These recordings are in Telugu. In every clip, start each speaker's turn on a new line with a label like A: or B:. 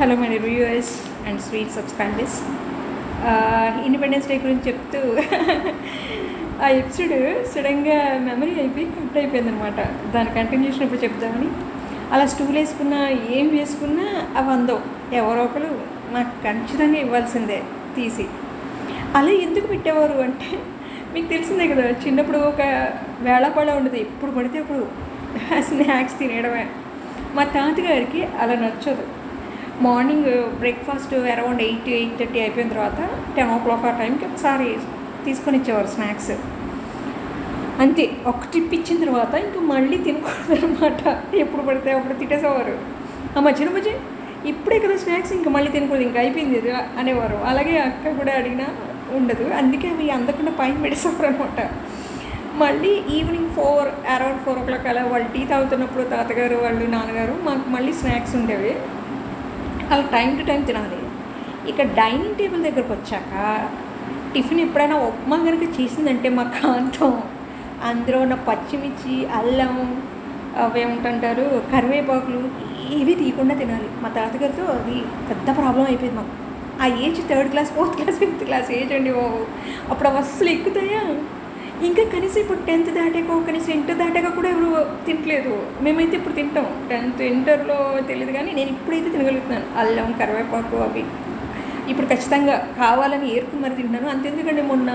A: Hello my viewers and sweet subscribers. Independence day గురించి చెప్తూ ఆ ఎపిసోడ్ సడన్గా మెమరీ అయిపోయి కట్ అయిపోయిందనమాట. దాని కంటిన్యూషన్ ఇప్పుడు చెప్తామని అలా స్టూల్ వేసుకున్నా ఏం వేసుకున్నా అవి అందవు. ఎవరో ఒకరు నాకు ఖచ్చితంగా ఇవ్వాల్సిందే తీసి. అలా ఎందుకు పెట్టేవారు అంటే మీకు తెలిసిందే కదా, చిన్నప్పుడు ఒక వేళాపాళ ఉండదు, ఎప్పుడు పడితే అప్పుడు స్నాక్స్ తినేయడమే. మా తాతగారికి అలా నచ్చదు. మార్నింగ్ బ్రేక్ఫాస్ట్ అరౌండ్ 8-8:30 అయిపోయిన తర్వాత 10 o'clock ఆ టైంకి ఒకసారి తీసుకొని ఇచ్చేవారు స్నాక్స్. అంతే, ఒక ట్రిప్ ఇచ్చిన తర్వాత ఇంకా మళ్ళీ తినకూడదు అనమాట. ఎప్పుడు పడితే అప్పుడు తిట్టేసేవారు. మధ్యన మధ్య ఇప్పుడే కదా స్నాక్స్, ఇంకా మళ్ళీ తినకూడదు, ఇంకా అయిపోయింది ఇది అనేవారు. అలాగే అక్క కూడా అడిగినా ఉండదు, అందుకే అవి అందకుండా పైన పెడేసేవారు అనమాట. మళ్ళీ ఈవినింగ్ అరౌండ్ 4 o'clock అలా వాళ్ళు టీ తాగుతున్నప్పుడు తాతగారు వాళ్ళు నాన్నగారు మాకు మళ్ళీ స్నాక్స్ ఉండేవి. అలా టైం టు టైం తినాలి. ఇక డైనింగ్ టేబుల్ దగ్గరకు వచ్చాక టిఫిన్ ఎప్పుడైనా ఉప్మా కనుక చేసిందంటే మా కాంతం అందులో ఉన్న పచ్చిమిర్చి, అల్లం, అవేమిటంటారు కరివేపాకులు ఏవి తీయకుండా తినాలి. మా తాతగారితో అది పెద్ద ప్రాబ్లం అయిపోయింది మాకు. ఆ age 3rd class 4th class 5th class age అండి బాబు. అప్పుడు అసలు ఎక్కుతాయా? ఇంకా కనీసం ఇప్పుడు 10th దాటాకో కనీసం ఇంటర్ దాటాక కూడా ఎవరు తినట్లేదు. మేమైతే ఇప్పుడు తింటాం. 10th ఇంటర్లో తెలియదు కానీ నేను ఇప్పుడైతే తినగలుగుతున్నాను. అల్లం, కరివేపాకు అవి ఇప్పుడు ఖచ్చితంగా కావాలని ఏరుకుని మరి తింటున్నాను. అంతెందుకంటే మొన్న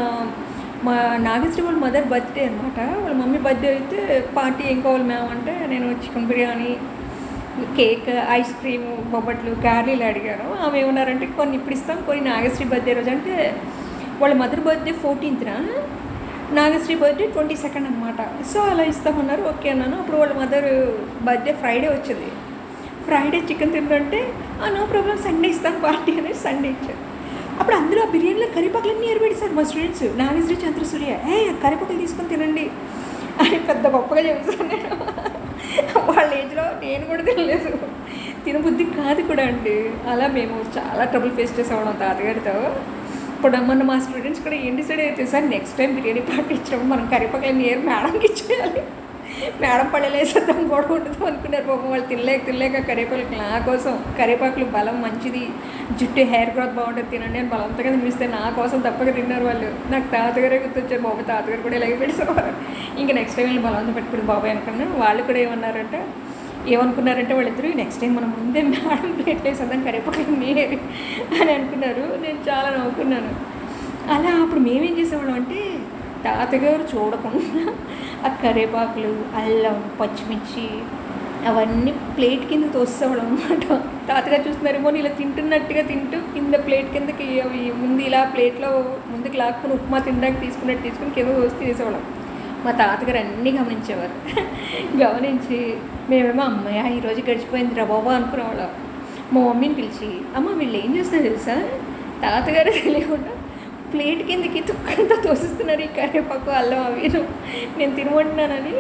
A: మా నాగశ్రీ వాళ్ళ మదర్ బర్త్డే అనమాట. వాళ్ళ మమ్మీ బర్త్డే అయితే పార్టీ ఏం కావాలి మేము అంటే నేను chicken biryani, cake, ice cream, బొబ్బట్లు, గారెలు అడిగాను. ఆమె ఏమన్నారంటే కొన్ని ఇప్పుడు ఇస్తాం, కొన్ని నాగశ్రీ బర్త్డే రోజు అంటే వాళ్ళ mother birthday 14th, Nagasri birthday 22nd అనమాట. సో అలా ఇస్తామన్నారు. ఓకే అన్నాను. అప్పుడు వాళ్ళ మదర్ బర్త్డే ఫ్రైడే వచ్చింది. ఫ్రైడే చికెన్ తింటుంటే నో ప్రాబ్లం సండే ఇస్తాను పార్టీ అనేది సండే ఇచ్చారు. అప్పుడు అందులో ఆ బిర్యానీలో కరివేపాకులన్నీ ఏర్పడేశారు మా స్టూడెంట్స్. నాగశ్రీ, చంద్రసూర్య కరివేపాకులు తీసుకొని తినండి అని పెద్ద గొప్పగా చెప్తాను నేను. వాళ్ళ ఏజ్లో నేను కూడా తినలేదు, తినబుద్ధి కాదు కూడా అండి. అలా మేము చాలా ట్రబుల్ ఫేస్ చేసేవాళ్ళం తాతగారితో. ఇప్పుడు మొన్న మా స్టూడెంట్స్ కూడా ఏం డిసైడ్ అయితే sir next time biryani party ఇచ్చినప్పుడు మనం కరివేపాకులు నేరు మేడంకి ఇచ్చేయాలి, మేడం పళ్ళలో వేసేద్దాం కూడా ఉండదు అనుకున్నారు. పాపం వాళ్ళు తినలేక కరివేపాకులు నా కోసం, కరివేపాకులు బలం మంచిది, జుట్టు హెయిర్ గ్రోత్ బాగుంటుంది తినండి అని బలంతగా తినిపిస్తే నా కోసం తప్పక తిన్నారు వాళ్ళు. నాకు తాతగారే గుర్తొచ్చారు. బాబాయ్ తాతగారు కూడా ఇలాగే పెడతారు. ఇంకా నెక్స్ట్ టైం వీళ్ళు బలవంతం పెట్టుకుని బాబాయ్ అనుకున్నాను. వాళ్ళు కూడా ఏమనుకున్నారంటే వాళ్ళిద్దరూ నెక్స్ట్ టైం మనం ముందే మేడం ప్లేట్ వేసేద్దాం కరివేపాకులు నేరు అని అనుకున్నారు. నేను చాలా నవ్వుకున్నాను. అలా అప్పుడు మేమేం చేసేవాళ్ళం అంటే తాతగారు చూడకుండా ఆ కరివేపాకులు, అల్లం, పచ్చిమిర్చి అవన్నీ ప్లేట్ కింద తోసేవాళ్ళం అనమాట. తాతగారు చూస్తున్నారేమో ఇలా తింటున్నట్టుగా తింటూ కింద ప్లేట్ కిందకి అవి ముందు ఇలా ప్లేట్లో ముందుకు లాక్కుని ఉప్మా తినడానికి తీసుకుని కింద తోసి తీసేవాళ్ళం. మా తాతగారు అన్నీ గమనించేవారు. గమనించి మేమేమో అమ్మాయి ఈరోజు గడిచిపోయింది రా బాబా అనుకునేవాళ్ళం. మా మమ్మీని పిలిచి అమ్మ వీళ్ళు ఏం చేస్తారు తెలుసా, తాతగారు తెలియకుండా ప్లేట్ కిందకి తుక్కంతా తోసిస్తున్నారు ఈ కరివేపాకు, అల్లం అవి నేను తినమంటున్నానని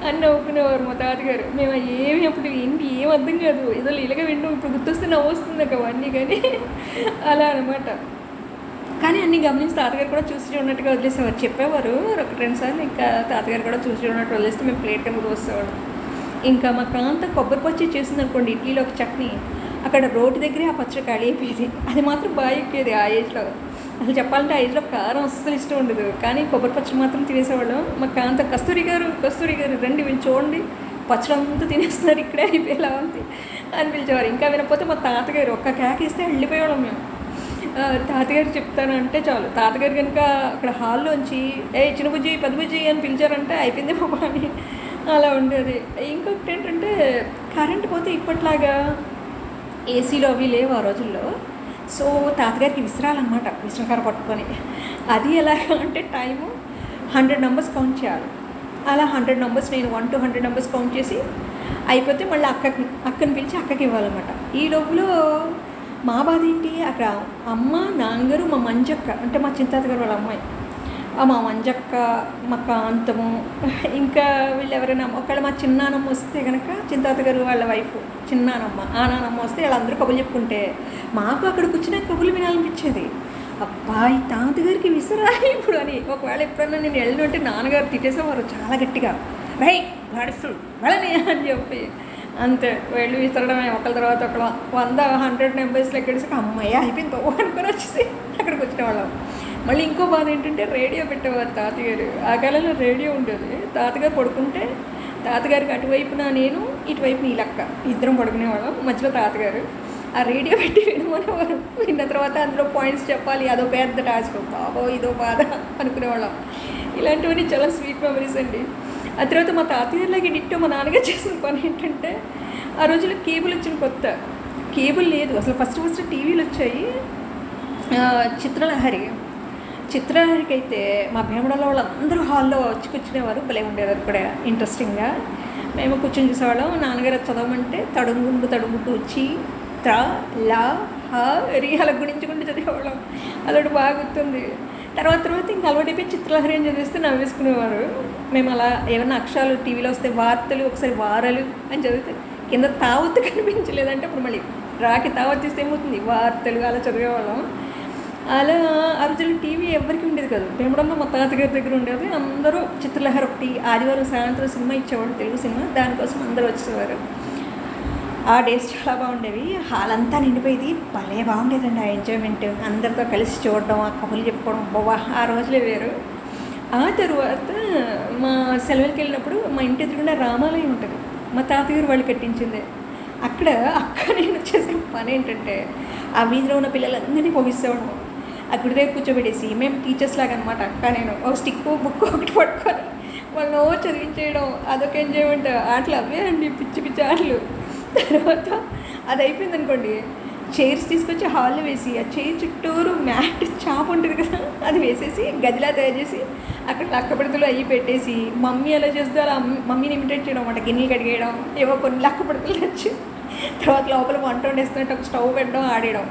A: అని నవ్వుకునేవారు మా తాతగారు. మేము ఏమి అప్పుడు ఏంటి ఏం అర్థం కాదు, ఏదో ఇలాగ వింటాం. ఇప్పుడు గుర్తొస్తే నవ్వొస్తుంది అవన్నీ, కానీ అలా అనమాట. కానీ అన్నీ గమనించి తాతగారు కూడా చూసి చూడనట్టుగా వదిలేసేవారు. చెప్పేవారు 1-2 సార్లు. ఇంకా తాతగారు కూడా చూసి చూడనట్టు వదిలేస్తే మేము ప్లేట్ కింద తోసేవాడు. ఇంకా మా కాంత కొబ్బరి పచ్చి చేసింది అనుకోండి, ఇడ్లీలో ఒక చట్నీ, అక్కడ రోడ్డు దగ్గరే ఆ పచ్చడి ఖాళీ అయిపోయేది. అది మాత్రం బాగా ఎక్కేది ఆ ఏజ్లో. అసలు చెప్పాలంటే ఆ ఏజ్లో కారం అస్సలు ఇష్టం ఉండదు, కానీ కొబ్బరి పచ్చడి మాత్రం తినేసేవాళ్ళం. మా కాంత కస్తూరి గారు రండి వీళ్ళు చూడండి పచ్చడి అంతా తినేస్తున్నారు ఇక్కడే అయిపోయేలా ఉంది అని పిలిచేవారు. ఇంకా వినకపోతే మా తాతగారు ఒక్క కేకేస్తే వెళ్ళిపోయేవాళ్ళం మేము. తాతగారు చెప్తానంటే చాలు. తాతగారు కనుక అక్కడ హాల్లోంచి చిన్న బుజ్జి పెద్ద బుజ్జి అని పిలిచారంటే అయిపోయింది బాబా అని అలా ఉండేది. ఇంకొకటి ఏంటంటే కరెంట్ పోతే ఇప్పట్లాగా ఏసీలో అవి లేవు ఆ రోజుల్లో. సో తాతగారికి విసిరాలన్నమాట, విసరకార పట్టుకొని. అది ఎలాగా అంటే టైము 100 numbers కౌంట్ చేయాలి. అలా 100 numbers నేను 1 to 100 numbers కౌంట్ చేసి అయిపోతే మళ్ళీ అక్కని పిలిచి అక్కకి ఇవ్వాలన్నమాట. ఈ లోపల మా బాధ ఏంటి, అక్కడ అమ్మ, నాన్నగారు, మా మంజక్క అంటే మా చింతాతగారు వాళ్ళ అమ్మాయి, మా మంజక్క, మా కాంతము, ఇంకా వీళ్ళు ఎవరైనా ఒకవేళ మా చిన్నానమ్మ వస్తే కనుక చింతాతగారు వాళ్ళ వైఫ్ చిన్నానమ్మ, ఆ నానమ్మ వస్తే వాళ్ళందరూ కబుర్లు చెప్పుకుంటే మాకు అక్కడ కూర్చున్న కబుర్లు వినాలనిపించేది. అబ్బాయి తాతగారికి విసరా ఇప్పుడు అని. ఒకవేళ ఎప్పుడన్నా నేను వెళ్ళినట్టే నాన్నగారు తిట్టేసేవారు చాలా గట్టిగా, రై గడుస్తు వెళ్ళని అని చెప్పి. అంతే వెళ్ళి విసరడమే ఒకళ్ళ తర్వాత ఒకళ్ళ 100 నెంబర్స్లో ఎక్కడిసి అమ్మాయి అయిపోయింది అనుకొని వచ్చేసి అక్కడికి వచ్చిన వాళ్ళం. మళ్ళీ ఇంకో బాధ ఏంటంటే రేడియో పెట్టేవారు తాతగారు. ఆ కాలంలో రేడియో ఉండేది. తాతగారు పడుకుంటే తాతగారికి అటువైపున నేను, ఇటువైపు నీ లక్క ఇద్దరం పడుకునేవాళ్ళం. మధ్యలో తాతగారు ఆ రేడియో పెట్టి వినమనేవారు. విన్న తర్వాత అందులో పాయింట్స్ చెప్పాలి, అదో పెద్ద టాస్క్. బాబో ఇదో బాధ అనుకునేవాళ్ళం. ఇలాంటివన్నీ చాలా స్వీట్ మెమరీస్ అండి. ఆ తర్వాత మా తాతగారిలాగే డిట్టో మా నాన్నగారు చేసిన పని ఏంటంటే, ఆ రోజుల్లో కేబుల్ వచ్చిన కొత్త, కేబుల్ లేదు అసలు. ఫస్ట్ టీవీలు వచ్చాయి. చిత్రలహరికి అయితే మా భీమడలో వాళ్ళందరూ హాల్లో వచ్చి కూర్చునేవారు. భలే ఉండేవారు కూడా ఇంట్రెస్టింగ్గా. మేము కూర్చొని చూసేవాళ్ళం. నాన్నగారు చదవమంటే తడుముకుంటూ వచ్చి లా రీ అలా గుణించుకుంటూ చదివేవాళ్ళం. అదొకటి బాగా గుర్తుంది. తర్వాత ఇంకా అలవాటైపోయి చిత్రలహరి అని చదివిస్తే నవ్వేసుకునేవారు. మేము అలా ఏమన్నా అక్షరాలు టీవీలో వస్తే వార్తలు, ఒకసారి వారాలు అని చదివితే కింద తావత్తు కనిపించలేదంటే అప్పుడు మళ్ళీ రాకి తావత్తు ఇస్తే ఏమవుతుంది, వార్తలు అలా చదివేవాళ్ళం. అలా ఆ రోజుల్లో టీవీ ఎవరికి ఉండేది కాదు. భీమడంలో మా తాతగారి దగ్గర ఉండేది. అందరూ చిత్రలహరి ఒకటి ఆదివారం సాయంత్రం సినిమా ఇచ్చేవాడు, తెలుగు సినిమా. దానికోసం అందరూ వచ్చేవారు. ఆ డేస్ చాలా బాగుండేవి. హాల్ అంతా నిండిపోయేది. భలే బాగుండేదండి ఆ ఎంజాయ్మెంట్. అందరితో కలిసి చూడడం, ఆ కబుర్లు చెప్పుకోవడం, బావా ఆ రోజులే వేరు. ఆ తర్వాత మా సెలవులకి వెళ్ళినప్పుడు మా ఇంటి ఎదురుగుండా రామాలయం ఉంటుంది. మా తాతగారు వాళ్ళు కట్టించిందే. అక్కడ నేను చేసిన పని ఏంటంటే, ఆ వీధిలో ఉన్న పిల్లలందరినీ పోగిస్తేవాడు. ఆ గుడి దగ్గర కూర్చోబెట్టేసి మేము టీచర్స్ లాగా అనమాట. నేను ఒక స్టిక్కు బుక్ ఒకటి పట్టుకొని వాళ్ళని చదివించేయడం, అదొక ఎంజాయ్మెంట్. ఆటలు అవే అండి, పిచ్చి ఆటలు. తర్వాత అది అయిపోయింది అనుకోండి, చైర్స్ తీసుకొచ్చి హాల్లో వేసి ఆ చైర్ చుట్టూరు మ్యాట్ చాప ఉంటుంది కదా, అది వేసేసి గదిలా తయారు చేసి అక్కడ లక్కపడతలు అవి పెట్టేసి మమ్మీ ఎలా చేస్తుందో అలా మమ్మీని ఇమిటేట్ చేయడం అన్నమాట. గిన్నెలు కడిగేయడం, ఏవో కొన్ని లక్కపడతలు తెచ్చి తర్వాత లోపల వంట వండేస్తున్నట్టు ఒక స్టవ్ పెట్టడం, ఆడేయడం.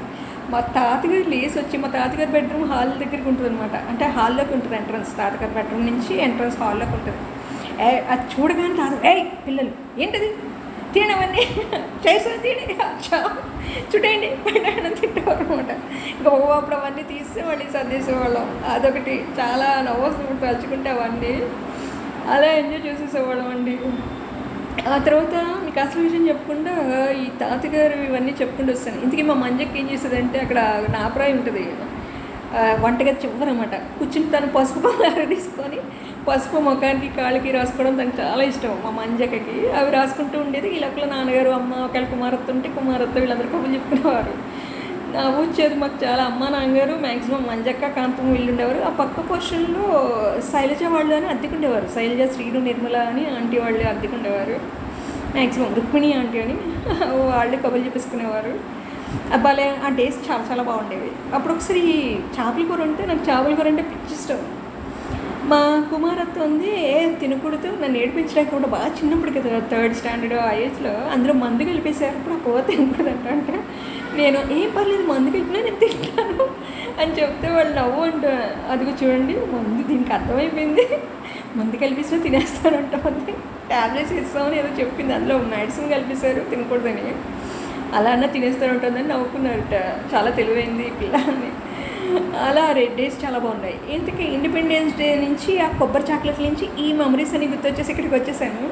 A: మా తాతగారు లేసి వచ్చి, మా తాతగారి బెడ్రూమ్ హాల్ దగ్గరికి ఉంటుంది అనమాట. అంటే హాల్లోకి ఉంటుంది ఎంట్రన్స్. తాతగారి బెడ్రూమ్ నుంచి ఎంట్రన్స్ హాల్లోకి ఉంటుంది. అది చూడగానే పిల్లలు ఏంటది తినవన్నీ చేసిన తిని చుట్టేయండి పెట్టాయని తింటేవారు అనమాట. ఇంకా అప్పుడు అవన్నీ తీసి మళ్ళీ సర్దేసేవాళ్ళం. అదొకటి చాలా నవ్వొస్తుంది తలుచుకుంటే అవన్నీ. అలా ఎంజాయ్ చేసేసేవాళ్ళం అండి. ఆ తర్వాత మీకు అసలు విషయం చెప్పకుండా ఈ తాతగారు ఇవన్నీ చెప్పుకుంటూ వస్తాను. ఇంతకీ మా మంజకి ఏం చేసేదంటే, అక్కడ నాపరాయి ఉంటుంది వంటగది చివరనమాట. కూర్చుని తను పసుపు పళ్ళారు తీసుకొని పసుపు ముఖానికి కాళ్ళకి రాసుకోవడం తనకు చాలా ఇష్టం. మా మంజక్కకి అవి రాసుకుంటూ ఉండేది. ఈ లోపల నాన్నగారు, అమ్మ, ఒకళ్ళ కుమారత్త ఉంటే కుమారత్త వీళ్ళందరూ కబుర్లు చెప్పుకునేవారు. నవ్వు వచ్చేది మాకు చాలా. అమ్మ, నాన్నగారు మ్యాక్సిమం మంజక్క, కాంతం వీళ్ళు ఉండేవారు. ఆ పక్క పోర్షన్లో శైలజ వాళ్ళు అని అద్దెకుండేవారు. శైలజ, శ్రీను, నిర్మల అని ఆంటీ వాళ్ళు అద్దెకుండేవారు. మ్యాక్సిమం రుక్మిణి ఆంటీ అని వాళ్ళు కబుర్లు చెప్పేసుకునేవారు. భలే ఆ డేస్ చాలా చాలా బాగుండేవి. అప్పుడు ఒకసారి చేపల కూర ఉంటే, నాకు చేపల కూర అంటే పిచ్చి ఇష్టం. మా కుమారత్త ఉంది, తినకూడదు నన్ను ఏడిపించడానికి కూడా బాగా చిన్నప్పుడు కదా, 3rd స్టాండర్డ్ ఆ ఏజ్లో అందులో మందు కలిపేసారు. అప్పుడు ఆ కూర తినకూడదు అంటే నేను ఏం పర్లేదు మందు కలిపినా నేను తింటాను అని చెప్తే వాళ్ళు నవ్వు అంటూ, అదిగో చూడండి మందు దీనికి అర్థమైపోయింది, మందు కలిపిసినా తినేస్తానంటుంది. ట్యాబ్లెట్స్ ఇస్తామని ఏదో చెప్పింది, అందులో మెడిసిన్ కలిపేశారు తినకూడదని. అలా అన్నా తినేస్తూ ఉంటుందని నవ్వుకున్నారట. చాలా తెలివైంది ఈ పిల్ల అని. అలా రెడ్ డేస్ చాలా బాగున్నాయి. ఇంతకీ ఇండిపెండెన్స్ డే నుంచి ఆ కొబ్బరి చాక్లెట్ల నుంచి ఈ మెమరీస్ అని గుర్తొచ్చేసి ఇక్కడికి వచ్చేసాను.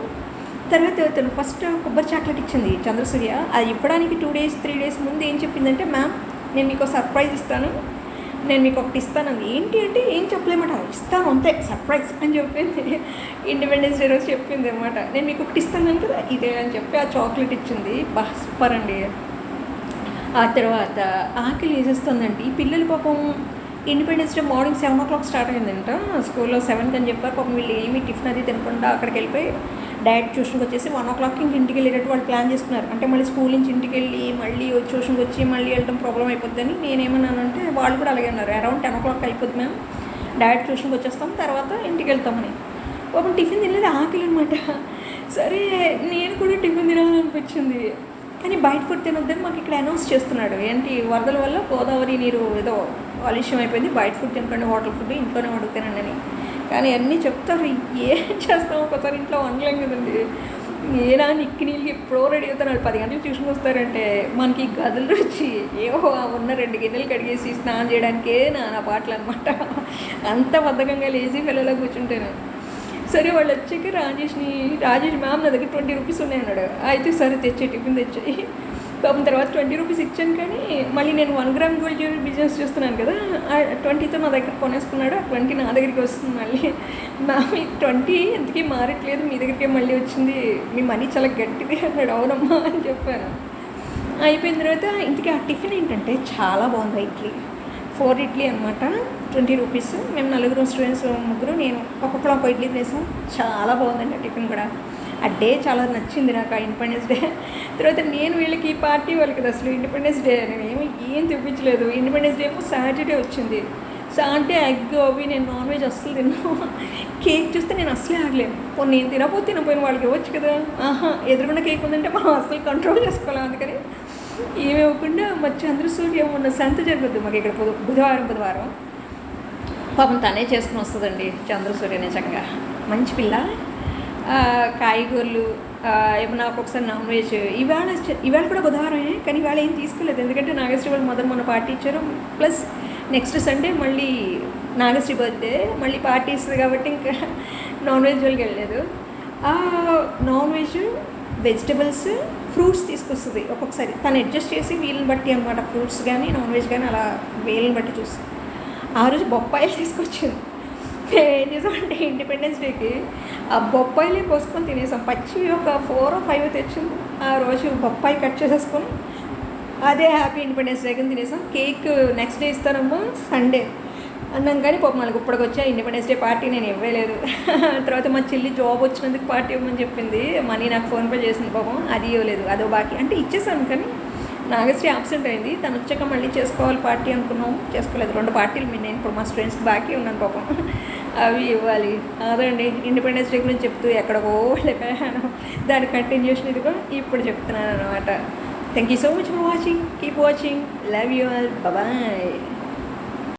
A: తర్వాత తను ఫస్ట్ కొబ్బరి చాక్లెట్ ఇచ్చింది చంద్రసూర్య. అది ఇవ్వడానికి 2 days 3 days ముందు ఏం చెప్పిందంటే, మ్యామ్ నేను మీకు సర్ప్రైజ్ ఇస్తాను, నేను మీకు ఒకటి ఇస్తాను అంది. ఏంటి అంటే ఏం చెప్పలేమాట, ఇస్తాను అంతే సర్ప్రైజ్ అని చెప్పింది. ఇండిపెండెన్స్ డే రోజు చెప్పింది అనమాట. నేను మీకు ఒకటి ఇస్తాను కదా ఇదే అని చెప్పి ఆ చాక్లెట్ ఇచ్చింది. బాగా సూపర్ అండి. ఆ తర్వాత ఆకలి వేసేస్తుందండి. ఈ పిల్లలు పాపం independence day morning 7 o'clock start అయిందంట. స్కూల్లో 7కి అని చెప్పారు. పాపం వీళ్ళు ఏమీ టిఫిన్ అది తినకుండా అక్కడికి వెళ్ళిపోయి డైరెక్ట్ ట్యూషన్కి వచ్చేసి 1 o'clock ఇంటికి వెళ్ళేటట్టు వాళ్ళు ప్లాన్ చేసుకున్నారు. అంటే మళ్ళీ స్కూల్ నుంచి ఇంటికి వెళ్ళి మళ్ళీ ట్యూషన్కి వచ్చి మళ్ళీ వెళ్ళడం ప్రాబ్లం అయిపోద్దని నేనేమన్నానంటే, వాళ్ళు కూడా అలాగే అన్నారు, అరౌండ్ 10 o'clock అయిపోద్ది మ్యామ్, డైరెక్ట్ ట్యూషన్కి వచ్చేస్తాం, తర్వాత ఇంటికి వెళ్తామని. పాపం టిఫిన్ తినలేదు, ఆకలి అనమాట. సరే నేను కూడా టిఫిన్ తినాలనిపించింది, కానీ బయట ఫుడ్ తినొద్దని మాకు ఇక్కడ అనౌన్స్ చేస్తున్నాడు. ఏంటి, వరదల వల్ల గోదావరి నీరు ఏదో కాలుష్యం అయిపోయింది, బయట ఫుడ్ తినకండి, హోటల్ ఫుడ్ ఇంట్లోనే వండుతానండి అని. కానీ అన్నీ చెప్తారు, ఏం చేస్తాం, ఒకసారి ఇంట్లో వండలేం కదండి. ఏనా నిక్కి నీళ్ళకి ఎప్పుడో రెడీ అవుతారు. 10 గంటలకు ట్యూషన్కి వస్తారంటే మనకి గదులు వచ్చి ఏవో ఉన్న 2 గిన్నెలు కడిగేసి స్నానం చేయడానికే నా పాటలు అనమాట. అంత బద్ధకంగా లేజీ పిల్లలా కూర్చుంటాను. సరే వాళ్ళు వచ్చాక రాజేష్ మ్యామ్ నా దగ్గర 20 రూపీస్ ఉన్నాయి అన్నాడు. అయితే సరే తెచ్చే టిఫిన్ తెచ్చాయి. పాపం తర్వాత 20 రూపీస్ ఇచ్చాను, కానీ మళ్ళీ నేను 1 గ్రామ్ గోల్డ్ జ్యువెలరీ బిజినెస్ చేస్తున్నాను కదా, ఆ 20తో నా దగ్గర కొనేసుకున్నాడు. ఆ 20 నా దగ్గరికి వస్తుంది మళ్ళీ. మ్యామ్ ఈ 20 ఎందుకే మారట్లేదు, మీ దగ్గరికే మళ్ళీ వచ్చింది, మీ మనీ చాలా గట్టిది అన్నాడు. అవునమ్మా అని చెప్పాను. అయిపోయిన తర్వాత ఇంతకీ ఆ టిఫిన్ ఏంటంటే చాలా బాగుంది. 4 ఇడ్లీ అనమాట, 20 రూపీస్. మేము 4 స్టూడెంట్స్, 3, నేను ఒక్కొక్కరు ఒక ఇడ్లీ తినేసాం. చాలా బాగుందండి ఆ టిఫిన్ కూడా. ఆ డే చాలా నచ్చింది నాకు, ఆ ఇండిపెండెన్స్ డే. తర్వాత నేను వీళ్ళకి పార్టీ వాళ్ళకి అసలు ఇండిపెండెన్స్ డే నేను ఏం తెప్పించలేదు. ఇండిపెండెన్స్ డే ఏమో సాటర్డే వచ్చింది. సాటర్డే ఎగ్ అవి నేను నాన్ వెజ్ అస్సలు తిన్నాను. కేక్ చూస్తే నేను అస్సలే ఆగలేను. పోనీ నేను తినపోయిన వాళ్ళకి ఇవ్వచ్చు కదా. ఎదురుకున్న కేక్ ఉందంటే మనం అస్సలు కంట్రోల్ చేసుకోలేం. అందుకని ఏమి ఇవ్వకుండా మా చంద్రసూర్య ఉన్న సంత జరుగుద్ది మాకు ఇక్కడ బుధవారం. పాపం తనే చేసుకుని వస్తుందండి చంద్రసూర్య. నిజంగా మంచి పిల్ల. కాయగూరలు ఏమన్నా ఒక్కొక్కసారి నాన్ వెజ్. ఇవాళ కూడా బుధవారమే, కానీ ఇవాళ ఏం తీసుకోలేదు, ఎందుకంటే నాగశ్రీ వాళ్ళు మొన్న పార్టీ ఇచ్చారు. ప్లస్ నెక్స్ట్ సండే మళ్ళీ నాగశ్రీ బర్త్డే, మళ్ళీ పార్టీ ఇస్తుంది కాబట్టి ఇంకా నాన్ వెజ్ వాళ్ళకి వెళ్ళలేదు. నాన్ వెజ్, వెజిటబుల్స్, ఫ్రూట్స్ తీసుకొస్తుంది ఒక్కొక్కసారి. తను అడ్జస్ట్ చేసి వీళ్ళని బట్టి అనమాట, ఫ్రూట్స్ కానీ నాన్ వెజ్ కానీ అలా వీళ్ళని బట్టి చూస్తుంది. ఆ రోజు బొప్పాయిలు తీసుకొచ్చింది. ఏం చేసామంటే ఇండిపెండెన్స్ డేకి ఆ బొప్పాయిలే కోసుకొని తినేసాం. పచ్చి ఒక 4 or 5 తెచ్చింది. ఆ రోజు బొప్పాయి కట్ చేసేసుకొని అదే హ్యాపీ ఇండిపెండెన్స్ డే కింద తినేసాం. కేక్ నెక్స్ట్ డే ఇస్తానమ్మా సండే అన్నాం, కానీ పాపం మనకు ఇప్పటికి వచ్చా ఇండిపెండెన్స్ డే పార్టీ నేను ఇవ్వలేదు. తర్వాత మా చెల్లి జాబ్ వచ్చినందుకు పార్టీ ఇవ్వమని చెప్పింది. మనీ నాకు ఫోన్పే చేసింది, పాపం అది ఇవ్వలేదు. అదో బాకీ అంటే ఇచ్చేసాను, కానీ నాగశ్రీ ఆబ్సెంట్ అయింది. తను వచ్చాక మళ్ళీ చేసుకోవాలి పార్టీ అనుకున్నాం, చేసుకోలేదు. 2 పార్టీలు నేను ఇప్పుడు మా స్టూడెంట్స్కి బాకీ ఉన్నాను పాపం, అవి ఇవ్వాలి. అదండి ఇండిపెండెన్స్ డే గురించి చెప్తూ ఎక్కడికో వెళ్ళిపోయాను. దాని కంటిన్యూషన్ ఇదిగో ఇప్పుడు చెప్తున్నాను అనమాట. Thank you so much for watching. Keep watching. Love you all. Bye.